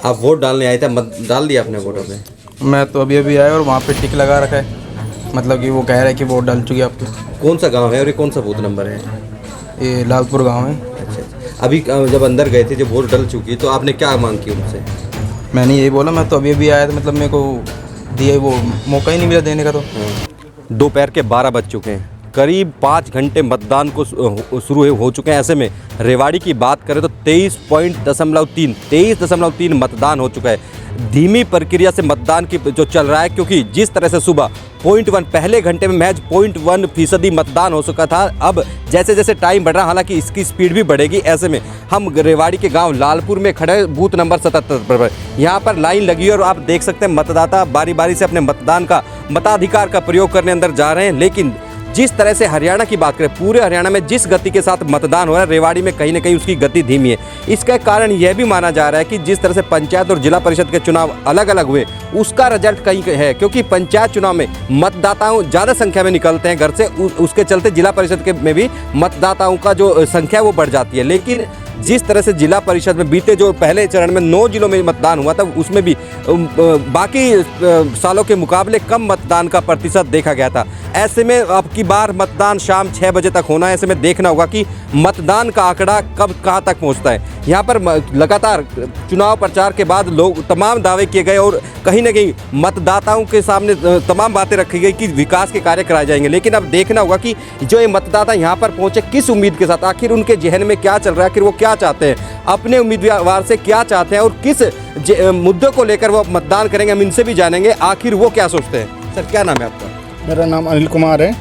आप वोट डालने आए थे, मत डाल दिया आपने वोटों पे? मैं तो अभी अभी आया और वहाँ पे टिक लगा रखा है, मतलब कि वो कह रहा है कि वोट डाल चुकी आपकी। कौन सा गांव है और ये कौन सा बूथ नंबर है? ये लालपुर गांव है। अच्छा, अभी जब अंदर गए थे, जब वोट डल चुकी तो आपने क्या मांग की उनसे? मैंने यही बोला, मैं तो अभी अभी आया था, मतलब मेरे को दिया वो मौका ही नहीं मिला देने का। तो दोपहर के 12 बज चुके हैं, करीब 5 घंटे मतदान को शुरू हो चुके हैं। ऐसे में रेवाड़ी की बात करें तो 23.3 मतदान हो चुका है। धीमी प्रक्रिया से मतदान की जो चल रहा है, क्योंकि जिस तरह से सुबह 0.1 पहले घंटे में महज 0.1% मतदान हो चुका था। अब जैसे जैसे टाइम बढ़ रहा, हालांकि इसकी स्पीड भी बढ़ेगी। ऐसे में हम रेवाड़ी के गांव लालपुर में खड़े बूथ नंबर 77 पर। यहाँ पर लाइन लगी है और आप देख सकते हैं मतदाता बारी बारी से अपने मतदान का मताधिकार का प्रयोग करने अंदर जा रहे हैं। लेकिन जिस तरह से हरियाणा की बात करें, पूरे हरियाणा में जिस गति के साथ मतदान हो रहा है, रेवाड़ी में कहीं ना कहीं उसकी गति धीमी है। इसका कारण यह भी माना जा रहा है कि जिस तरह से पंचायत और जिला परिषद के चुनाव अलग अलग हुए, उसका रिजल्ट कहीं है, क्योंकि पंचायत चुनाव में मतदाताओं ज़्यादा संख्या में निकलते हैं घर से, उसके चलते जिला परिषद के में भी मतदाताओं का जो संख्या वो बढ़ जाती है। लेकिन जिस तरह से जिला परिषद में बीते जो पहले चरण में 9 जिलों में मतदान हुआ था, उसमें भी बाकी सालों के मुकाबले कम मतदान का प्रतिशत देखा गया था। ऐसे में अब की बार मतदान शाम 6 बजे तक होना है। ऐसे में देखना होगा कि मतदान का आंकड़ा कब कहां तक पहुंचता है। यहां पर लगातार चुनाव प्रचार के बाद लोग तमाम दावे किए गए और कहीं ना कहीं मतदाताओं के सामने तमाम बातें रखी गई कि विकास के कार्य कराए जाएंगे। लेकिन अब देखना होगा कि जो ये मतदाता यहां पर पहुंचे किस उम्मीद के साथ, आखिर उनके जहन में क्या चल रहा है, आखिर वो क्या चाहते हैं, अपने उम्मीदवार से क्या चाहते हैं और किस मुद्दों को लेकर वो मतदान करेंगे। हम इनसे भी जानेंगे आखिर वो क्या सोचते हैं। सर, क्या नाम है आपका? मेरा नाम अनिल कुमार है।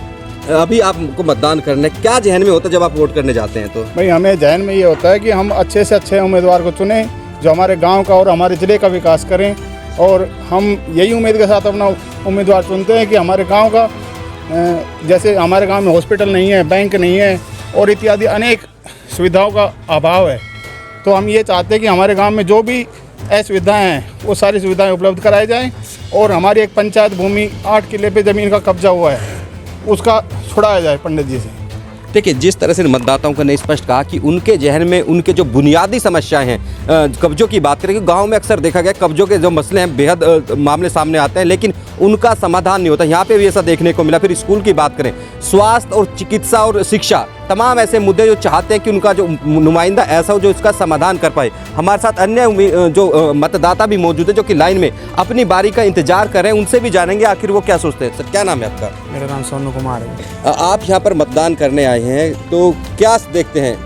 अभी आपको मतदान करने क्या जहन में होता है जब आप वोट करने जाते हैं? तो भाई, हमें जहन में ये होता है कि हम अच्छे से अच्छे उम्मीदवार को चुनें जो हमारे गांव का और हमारे ज़िले का विकास करें। और हम यही उम्मीद के साथ अपना उम्मीदवार चुनते हैं कि हमारे गांव का, जैसे हमारे गांव में हॉस्पिटल नहीं है, बैंक नहीं है और इत्यादि अनेक सुविधाओं का अभाव है, तो हम ये चाहते हैं कि हमारे गांव में जो भी असुविधाएँ हैं वो सारी सुविधाएं उपलब्ध कराई जाएं। और हमारी एक पंचायत भूमि 8 किले पे ज़मीन का कब्जा हुआ है, उसका छुड़ाया जाए पंडित जी से। देखिए, जिस तरह से मतदाताओं ने स्पष्ट कहा कि उनके जहन में उनके जो बुनियादी समस्याएं हैं, कब्जों की बात करें, गांव में अक्सर देखा गया कब्जों के जो मसले हैं बेहद मामले सामने आते हैं, लेकिन उनका समाधान नहीं होता। यहाँ पे भी ऐसा देखने को मिला। फिर स्कूल की बात करें, स्वास्थ्य और चिकित्सा और शिक्षा, तमाम ऐसे मुद्दे जो चाहते हैं कि उनका जो नुमाइंदा ऐसा हो जो इसका समाधान कर पाए। हमारे साथ अन्य जो मतदाता भी मौजूद है जो कि लाइन में अपनी बारी का इंतजार कर रहे हैं, उनसे भी जानेंगे आखिर वो क्या सोचते हैं। सर, क्या नाम है आपका? मेरा नाम सोनू कुमार है। आप यहाँ पर मतदान करने आए हैं, तो क्या देखते हैं?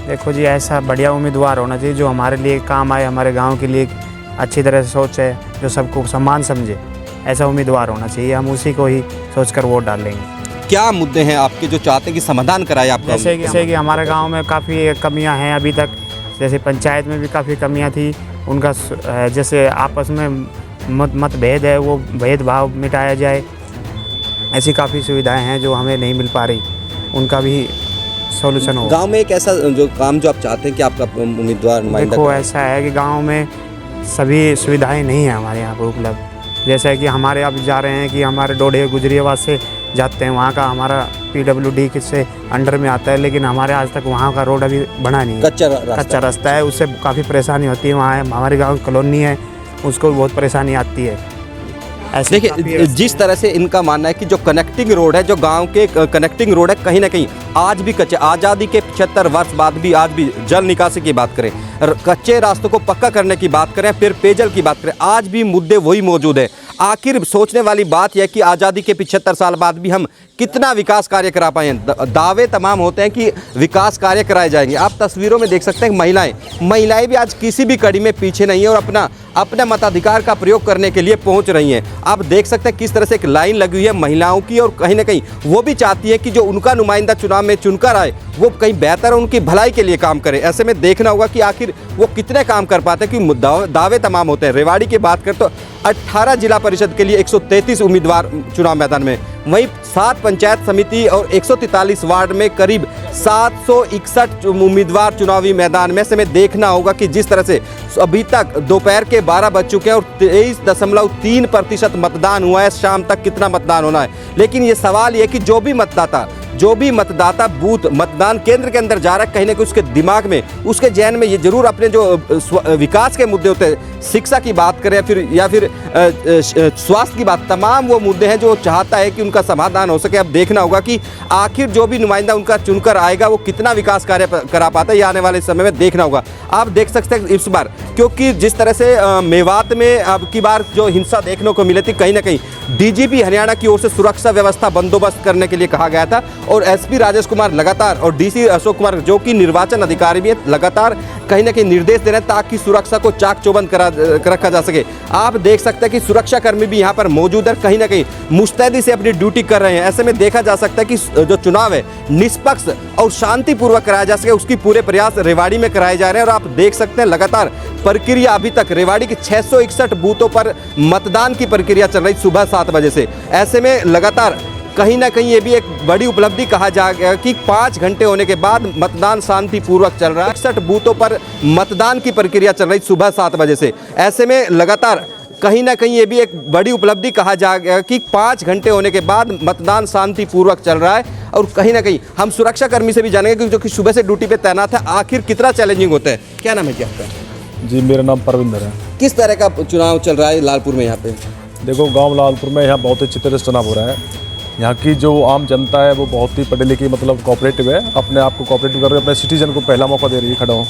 देखो जी, ऐसा बढ़िया उम्मीदवार होना चाहिए जो हमारे लिए काम आए, हमारे गांव के लिए अच्छी तरह से सोचे, जो सबको सम्मान समझे। ऐसा उम्मीदवार होना चाहिए, हम उसी को ही सोचकर वोट डालेंगे। क्या मुद्दे हैं आपके जो चाहते हैं कि समाधान कराए आपका? जैसे कि हमारे गांव में काफ़ी कमियां हैं अभी तक। जैसे पंचायत में भी काफ़ी कमियां थी, उनका जैसे आपस में मतभेद है वो भेदभाव मिटाया जाए। ऐसी काफ़ी सुविधाएं हैं जो हमें नहीं मिल पा रही, उनका भी सॉल्यूशन हो। गांव में एक ऐसा जो काम जो आप चाहते हैं कि आपका उम्मीदवार नुमाइंदा देखो, ऐसा है कि गांव में सभी सुविधाएं नहीं हैं हमारे यहाँ पर उपलब्ध। जैसे कि हमारे अब जा रहे हैं कि हमारे डोडे गुजरियाबाद से जाते हैं, वहाँ का हमारा PWD से अंडर में आता है, लेकिन हमारे आज तक वहाँ का रोड अभी बना नहीं है, कच्चा रास्ता है। उससे काफ़ी परेशानी होती है। वहाँ हमारे गाँव कॉलोनी है, उसको बहुत परेशानी आती है। देखिए, जिस तरह से इनका मानना है कि जो कनेक्टिंग रोड है, जो गांव के कनेक्टिंग रोड है, कहीं ना कहीं आज भी कच्चे, आज़ादी के 75 वर्ष बाद भी आज भी जल निकासी की बात करें, कच्चे रास्तों को पक्का करने की बात करें, फिर पेयजल की बात करें, आज भी मुद्दे वही मौजूद है। आखिर सोचने वाली बात यह कि आज़ादी के 75 साल बाद भी हम कितना विकास कार्य करा पाए हैं। दावे तमाम होते हैं कि विकास कार्य कराए जाएंगे। आप तस्वीरों में देख सकते हैं महिलाएं भी आज किसी भी कड़ी में पीछे नहीं है और अपना मताधिकार का प्रयोग करने के लिए पहुंच रही हैं। आप देख सकते हैं किस तरह से एक लाइन लगी हुई है महिलाओं की, और कहीं ना कहीं वो भी चाहती है कि जो उनका नुमाइंदा चुनाव में चुनकर आए वो कहीं बेहतर उनकी भलाई के लिए काम करे। ऐसे में देखना होगा कि आखिर वो कितने काम कर पाते हैं, कि दावे तमाम होते हैं। रेवाड़ी की बात करें तो 18 जिला परिषद के लिए 133 उम्मीदवार चुनाव मैदान में, वहीं 7 पंचायत समिति और 143 वार्ड में करीब 761 उम्मीदवार चुनावी मैदान में। से देखना होगा कि जिस तरह से अभी तक दोपहर के 12 बज चुके हैं और 23.3% मतदान हुआ है, शाम तक कितना मतदान होना है। लेकिन ये सवाल ये कि जो भी मतदाता जो भी मतदाता बूथ मतदान केंद्र के अंदर जा रहा है, कहीं ना कहीं उसके दिमाग में, उसके जहन में ये जरूर अपने जो विकास के मुद्दे होते हैं, शिक्षा की बात करें या फिर स्वास्थ्य की बात, तमाम वो मुद्दे हैं जो चाहता है कि उनका समाधान हो सके। अब देखना होगा कि आखिर जो भी नुमाइंदा उनका चुनकर आएगा वो कितना विकास कार्य करा पाता है, ये आने वाले समय में देखना होगा। आप देख सकते हैं इस बार, क्योंकि जिस तरह से मेवात में अब की बार जो हिंसा देखने को मिली थी, कहीं ना कहीं डीजीपी हरियाणा की ओर से सुरक्षा व्यवस्था बंदोबस्त करने के लिए कहा गया था और एसपी राजेश कुमार लगातार और डीसी अशोक कुमार जो कि निर्वाचन अधिकारी भी है, लगातार कहीं ना कहीं निर्देश दे रहे हैं ताकि सुरक्षा को चाक चौबंद रखा जा सके। आप देख सकते हैं कि सुरक्षा कर्मी भी यहाँ पर मौजूद है, कहीं ना कहीं मुस्तैदी से अपनी ड्यूटी कर रहे हैं। ऐसे में देखा जा सकता है कि जो चुनाव है निष्पक्ष और शांतिपूर्वक कराया जा सके, उसकी पूरे प्रयास रेवाड़ी में कराए जा रहे हैं। और आप देख सकते हैं लगातार प्रक्रिया अभी तक रेवाड़ी के 661 बूथों पर मतदान की प्रक्रिया चल रही सुबह 7 बजे से। ऐसे में लगातार कहीं ना कहीं ये भी एक बड़ी उपलब्धि कहा जाएगा कि 5 घंटे होने के बाद मतदान शांतिपूर्वक चल रहा है। 61 बूथों पर मतदान की प्रक्रिया चल रही सुबह 7 बजे से। ऐसे में लगातार कहीं ना कहीं ये भी एक बड़ी उपलब्धि कहा जाएगा कि 5 घंटे होने के बाद मतदान शांतिपूर्वक चल रहा है। और कहीं ना कहीं हम सुरक्षा कर्मी से भी जानेंगे जो कि सुबह से ड्यूटी पे तैनात है, आखिर कितना चैलेंजिंग होता है। क्या नाम है क्या आपका? जी मेरा नाम परविंदर है। किस तरह का चुनाव चल रहा है लालपुर में? यहाँ पे देखो गांव लालपुर में यहाँ बहुत अच्छी तरह से चुनाव हो रहा है। यहाँ की जो आम जनता है वो बहुत ही पढ़ी लिखी, मतलब कोऑपरेटिव है, अपने आप को कोऑपरेटिव कर रहे हैं, अपने सिटीजन को पहला मौका दे रही है। खड़ा हो,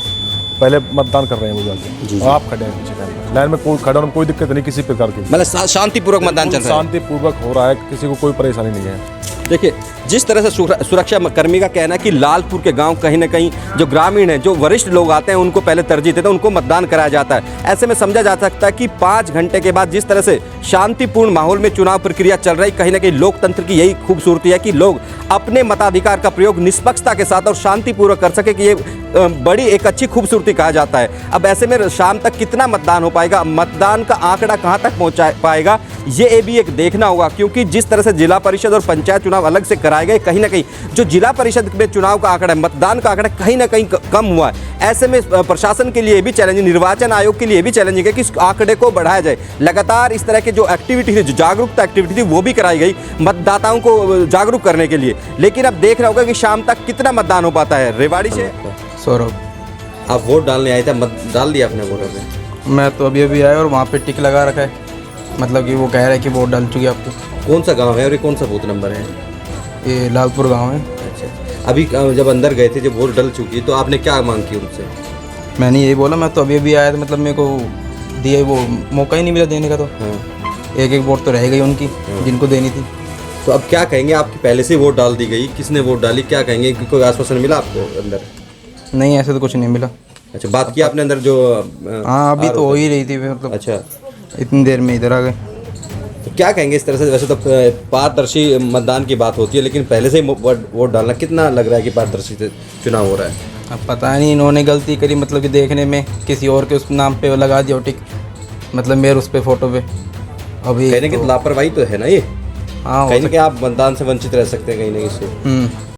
पहले मतदान कर रहे हैं वो जाके, और आप खड़े हैं पीछे लाइन में, कोई खड़ा होने कोई दिक्कत नहीं किसी प्रकार की, मतलब शांतिपूर्वक मतदान चल रहा है, शांतिपूर्वक हो रहा है, किसी को कोई परेशानी नहीं है। देखिए जिस तरह से सुरक्षा कर्मी का कहना है कि लालपुर के गांव कहीं ना कहीं जो ग्रामीण हैं, जो वरिष्ठ लोग आते हैं, उनको पहले तरजीह देते हैं, उनको मतदान कराया जाता है। ऐसे में समझा जा सकता है कि 5 घंटे के बाद जिस तरह से शांतिपूर्ण माहौल में चुनाव प्रक्रिया चल रही, कहीं ना कहीं लोकतंत्र की यही खूबसूरती है कि लोग अपने मताधिकार का प्रयोग निष्पक्षता के साथ और शांतिपूर्वक कर सके, कि ये बड़ी एक अच्छी खूबसूरती कहा जाता है। अब ऐसे में शाम तक कितना मतदान हो पाएगा, मतदान का आंकड़ा कहां तक पहुंचा पाएगा, ये भी एक देखना होगा। क्योंकि जिस तरह से जिला परिषद और पंचायत चुनाव अलग से कराए गए, कहीं ना कहीं जो जिला परिषद में चुनाव का आंकड़ा है, मतदान का आंकड़ा कहीं ना कहीं कम हुआ है। ऐसे में प्रशासन के लिए भी चैलेंजिंग, निर्वाचन आयोग के लिए भी चैलेंजिंग है कि इस आंकड़े को बढ़ाया जाए। लगातार इस तरह के जो एक्टिविटी थी, जो जागरूकता एक्टिविटी थी, वो भी कराई गई मतदाताओं को जागरूक करने के लिए। लेकिन अब देख रहा होगा कि शाम तक कितना मतदान हो पाता है। रेवाड़ी से सौरभ। आप वोट डालने आए थे, मत डाल दिया आपने वोट में? मैं तो अभी आया और वहाँ पे टिक लगा रखा है, मतलब कि वो कह रहा है कि वोट डाल चुकी आपको। कौन सा गांव है और ये कौन सा बूथ नंबर है? ये लालपुर गांव है। अच्छा, अभी जब अंदर गए थे, जब वोट डल चुकी, तो आपने क्या मांग की उनसे? मैंने यही बोला, मैं तो अभी आया था, मतलब मेरे को दिए वो मौका ही नहीं मिला देने का। तो एक वोट तो रह गई उनकी जिनको देनी थी। तो अब क्या कहेंगे? आपकी पहले से वोट डाल दी गई, किसने वोट डाली, क्या कहेंगे? कोई आश्वासन मिला आपको अंदर? नहीं, ऐसे तो कुछ नहीं मिला। अच्छा, बात की आपने अंदर जो? हाँ, अभी तो हो ही रही थी, मतलब अच्छा, इतनी देर में इधर आ गए। तो क्या कहेंगे इस तरह से? वैसे तो पारदर्शी मतदान की बात होती है, लेकिन पहले से ही वोट डालना, कितना लग रहा है कि पारदर्शी से चुनाव हो रहा है? अब पता नहीं इन्होंने गलती करी, मतलब कि देखने में किसी और के उस नाम पे लगा दिया टिक, मतलब मेरे उस पे फोटो पे। अभी कहने की लापरवाही तो है ना ये। हाँ, कहीं ना कहीं आप मतदान से वंचित रह सकते हैं कहीं ना कहीं से।